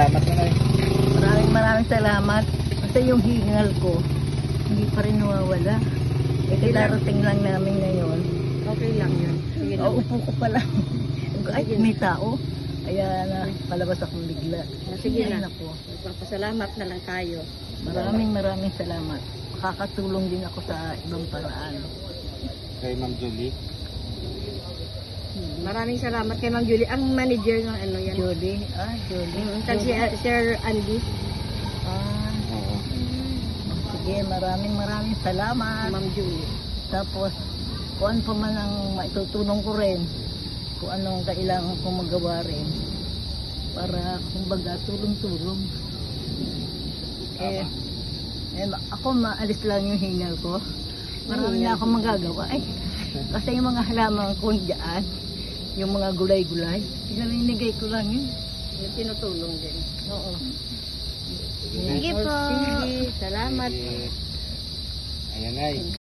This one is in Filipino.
Salamat na Nay. Maraming salamat. Kasi yung hingal ko, hindi pa rin nawawala. Darating lang namin ngayon. Okay lang yun. Sige lang. Upo ko pa lang. Ay, may tao. Kaya na, palabas akong bigla. Sige na. Ako. Magpapasalamat na lang tayo. Maraming salamat. Makakatulong din ako sa ibang paraan. Kay Ma'am Julie. Maraming salamat kay Ma'am Julie. Ang manager ng ano yan. Julie. Si Sir Andy. Oo. Sige, maraming salamat. Ma'am Julie. Tapos, kung ano pa man ang maitutulong ko rin, kung anong kailangan kong magawa rin, para kumbaga tulong-tulong. Ako maalis lang yung hingal ko. Marami na akong magagawa. Kasi yung mga halaman ko dyan, yung mga gulay-gulay, pinaninigay ko lang yun. Yung tinutulong din. Oo. Sige po. Sige, salamat. Ayan Nay.